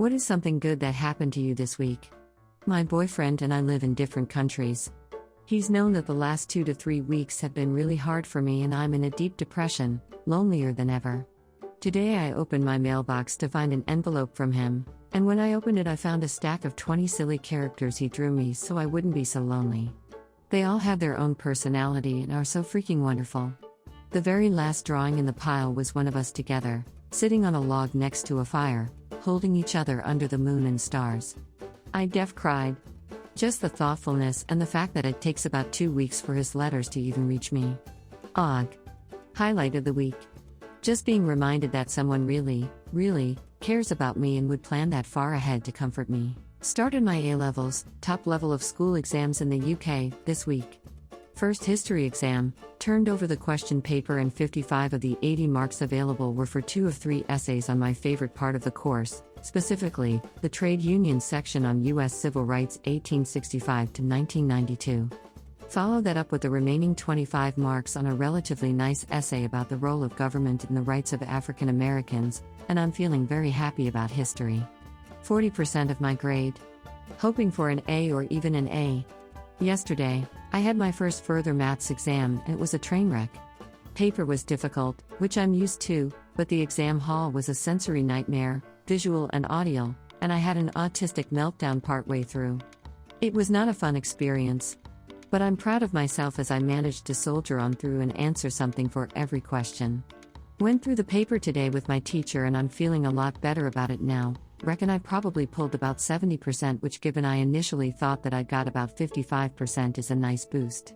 What is something good that happened to you this week? My boyfriend and I live in different countries. He's known that the last 2 to 3 weeks have been really hard for me and I'm in a deep depression, lonelier than ever. Today I opened my mailbox to find an envelope from him, and when I opened it I found a stack of 20 silly characters he drew me so I wouldn't be so lonely. They all have their own personality and are so freaking wonderful. The very last drawing in the pile was one of us together, sitting on a log next to a fire, holding each other under the moon and stars. I cried. Just the thoughtfulness and the fact that it takes about 2 weeks for his letters to even reach me. Ugh. Highlight of the week. Just being reminded that someone really cares about me and would plan that far ahead to comfort me. Started my A-levels, top level of school exams in the UK, this week. First history exam, turned over the question paper and 55 of the 80 marks available were for 2 of 3 essays on my favorite part of the course, specifically, the trade union section on U.S. civil rights 1865 to 1992. Follow that up with the remaining 25 marks on a relatively nice essay about the role of government in the rights of African Americans, and I'm feeling very happy about history. 40% of my grade. Hoping for an A or even an A. Yesterday, I had my first further maths exam and it was a train wreck. Paper was difficult, which I'm used to, but the exam hall was a sensory nightmare, visual and audio, and I had an autistic meltdown partway through. It was not a fun experience. But I'm proud of myself as I managed to soldier on through and answer something for every question. Went through the paper today with my teacher and I'm feeling a lot better about it now. Reckon I probably pulled about 70%, which given I initially thought that I'd got about 55% is a nice boost.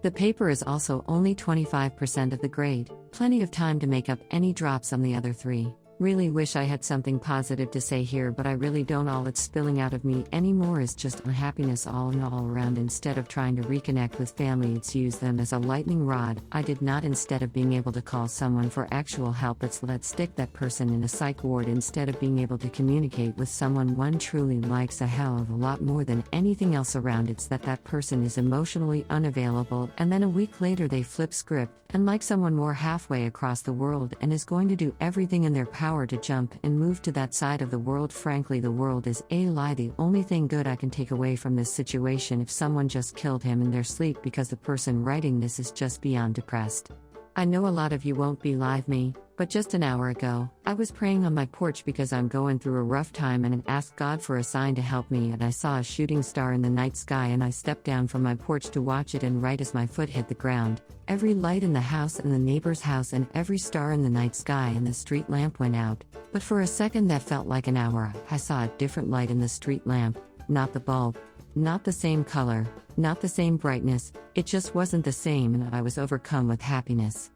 The paper is also only 25% of the grade, plenty of time to make up any drops on the other 3. Really wish I had something positive to say here, but I really don't. All it's spilling out of me anymore is just unhappiness all around. Instead of trying to reconnect with family, it's used them as a lightning rod. I did not. Instead of being able to call someone for actual help, it's let's stick that person in a psych ward. Instead of being able to communicate with someone one truly likes a hell of a lot more than anything else around, it's that person is emotionally unavailable, and then a week later they flip script and like someone more halfway across the world and is going to do everything in their power to jump and move to that side of the world. Frankly, the world is a lie. The only thing good I can take away from this situation, if someone just killed him in their sleep because the person writing this is just beyond depressed. I know a lot of you won't believe me, but just an hour ago, I was praying on my porch because I'm going through a rough time and asked God for a sign to help me, and I saw a shooting star in the night sky and I stepped down from my porch to watch it, and right as my foot hit the ground, every light in the house and the neighbor's house and every star in the night sky and the street lamp went out. But for a second that felt like an hour. I saw a different light in the street lamp, not the bulb. Not the same color, not the same brightness, it just wasn't the same, and I was overcome with happiness.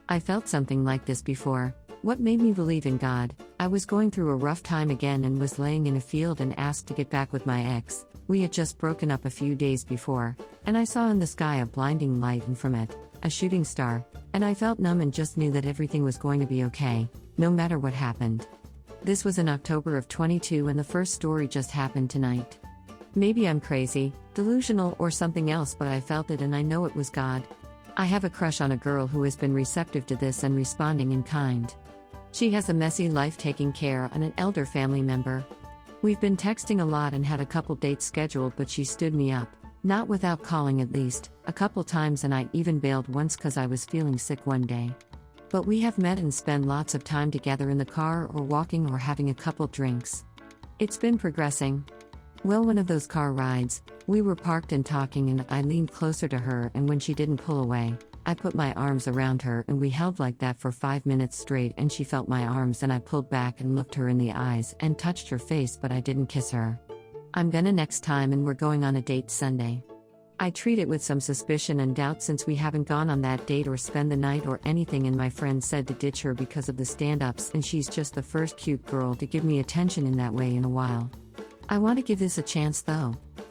I felt something like this before. What made me believe in God? I was going through a rough time again and was laying in a field and asked to get back with my ex. We had just broken up a few days before, and I saw in the sky a blinding light and from it, a shooting star, and I felt numb and just knew that everything was going to be okay, no matter what happened. This was in October of 22 and the first story just happened tonight. Maybe I'm crazy, delusional or something else, but I felt it and I know it was God. I have a crush on a girl who has been receptive to this and responding in kind. She has a messy life taking care of an elder family member. We've been texting a lot and had a couple dates scheduled, but she stood me up, not without calling at least a couple times, and I even bailed once cause I was feeling sick one day. But we have met and spent lots of time together in the car or walking or having a couple drinks. It's been progressing. Well, one of those car rides, we were parked and talking and I leaned closer to her, and when she didn't pull away, I put my arms around her and we held like that for 5 minutes straight, and she felt my arms and I pulled back and looked her in the eyes and touched her face, but I didn't kiss her. I'm gonna next time, and we're going on a date Sunday. I treat it with some suspicion and doubt since we haven't gone on that date or spend the night or anything, and my friend said to ditch her because of the stand-ups, and she's just the first cute girl to give me attention in that way in a while. I want to give this a chance though.